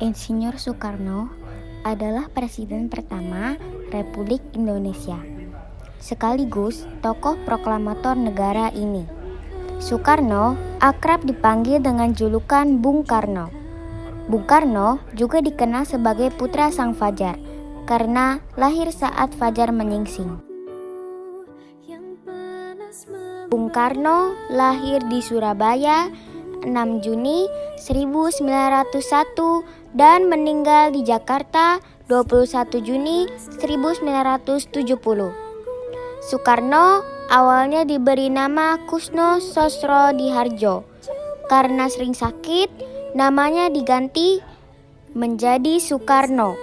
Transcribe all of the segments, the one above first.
Insinyur Soekarno adalah Presiden pertama Republik Indonesia, sekaligus tokoh proklamator negara ini. Soekarno akrab dipanggil dengan julukan Bung Karno. Bung Karno juga dikenal sebagai putra Sang Fajar karena lahir saat fajar menyingsing. Bung Karno lahir di Surabaya 6 Juni 1901 dan meninggal di Jakarta 21 Juni 1970. Soekarno awalnya diberi nama Kusno Sosrodihardjo. Karena sering sakit, namanya diganti menjadi Soekarno.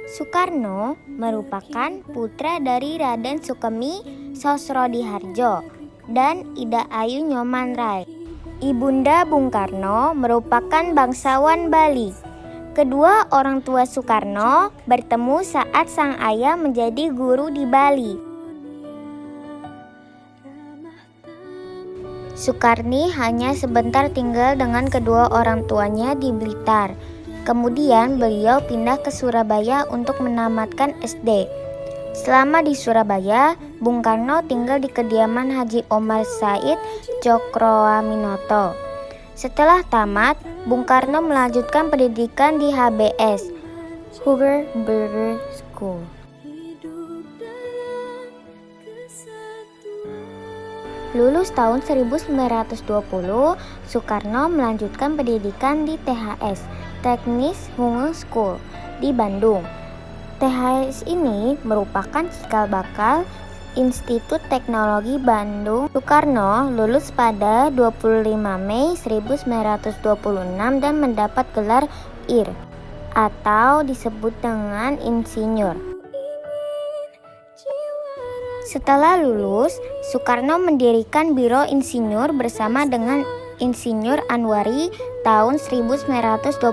Soekarno merupakan putra dari Raden Sukemi Sosrodihardjo dan Ida Ayu Nyoman Rai. Ibunda Bung Karno merupakan bangsawan Bali. Kedua orang tua Soekarno bertemu saat sang ayah menjadi guru di Bali. Soekarni hanya sebentar tinggal dengan kedua orang tuanya di Blitar. Kemudian beliau pindah ke Surabaya untuk menamatkan SD. Selama di Surabaya, Bung Karno tinggal di kediaman Haji Omar Said Cokroaminoto. Setelah tamat, Bung Karno melanjutkan pendidikan di HBS, Hooger Burger School. Lulus tahun 1920, Soekarno melanjutkan pendidikan di THS, Teknis Hungel School, di Bandung. THS ini merupakan cikal bakal Institut Teknologi Bandung. Soekarno lulus pada 25 Mei 1926 dan mendapat gelar IR atau disebut dengan insinyur. Setelah lulus, Soekarno mendirikan Biro Insinyur bersama dengan Insinyur Anwari tahun 1926.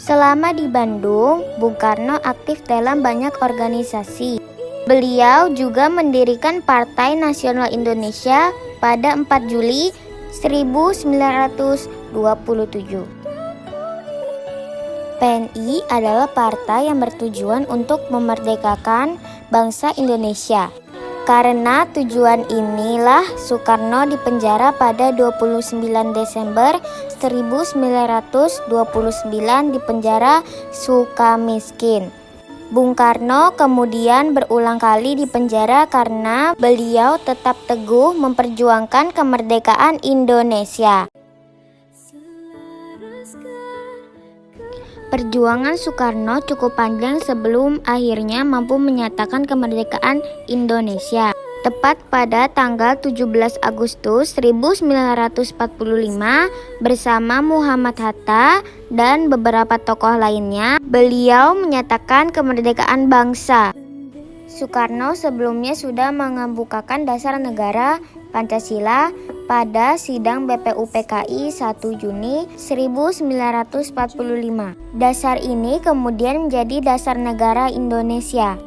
Selama di Bandung, Bung Karno aktif dalam banyak organisasi. Beliau juga mendirikan Partai Nasional Indonesia pada 4 Juli 1927. PNI adalah partai yang bertujuan untuk memerdekakan bangsa Indonesia. Karena tujuan inilah Soekarno dipenjara pada 29 Desember 1929 di penjara Sukamiskin. Bung Karno kemudian berulang kali dipenjara karena beliau tetap teguh memperjuangkan kemerdekaan Indonesia. Perjuangan Soekarno cukup panjang sebelum akhirnya mampu menyatakan kemerdekaan Indonesia. Tepat pada tanggal 17 Agustus 1945 bersama Muhammad Hatta dan beberapa tokoh lainnya, beliau menyatakan kemerdekaan bangsa. Soekarno sebelumnya sudah mengemukakan dasar negara Pancasila pada sidang BPUPKI 1 Juni 1945. Dasar ini kemudian menjadi dasar negara Indonesia.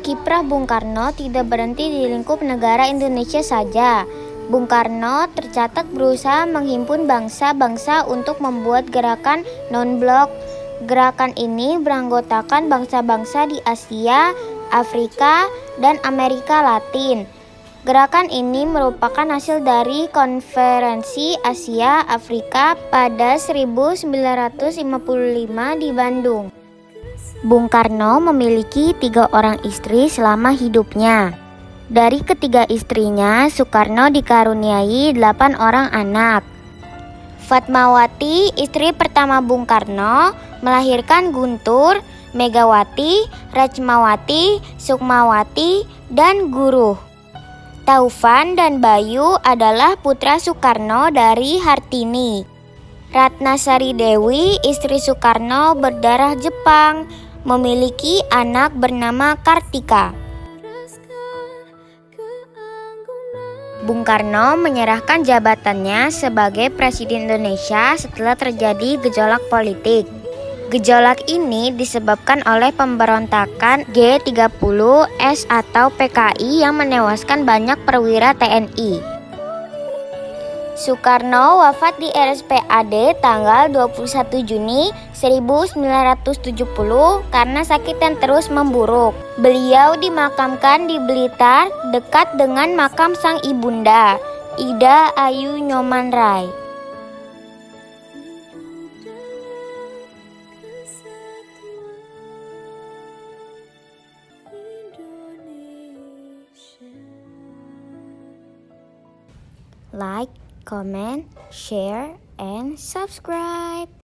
Kiprah Bung Karno tidak berhenti di lingkup negara Indonesia saja. Bung Karno tercatat berusaha menghimpun bangsa-bangsa untuk membuat gerakan non-blok. Gerakan ini beranggotakan bangsa-bangsa di Asia, Afrika, dan Amerika Latin. Gerakan ini merupakan hasil dari Konferensi Asia Afrika pada 1955 di Bandung. Bung Karno memiliki 3 orang istri selama hidupnya. Dari ketiga istrinya, Soekarno dikaruniai 8 orang anak. Fatmawati, istri pertama Bung Karno, melahirkan Guntur, Megawati, Rachmawati, Sukmawati, dan Guruh. Taufan dan Bayu adalah putra Soekarno dari Hartini. Ratnasari Dewi, istri Soekarno berdarah Jepang, memiliki anak bernama Kartika. Bung Karno menyerahkan jabatannya sebagai Presiden Indonesia setelah terjadi gejolak politik. Gejolak ini disebabkan oleh pemberontakan G30S atau PKI yang menewaskan banyak perwira TNI. Soekarno wafat di RSPAD tanggal 21 Juni 1970 karena sakit yang terus memburuk. Beliau dimakamkan di Blitar dekat dengan makam sang ibunda, Ida Ayu Nyoman-Rai. Like, comment, share, and subscribe.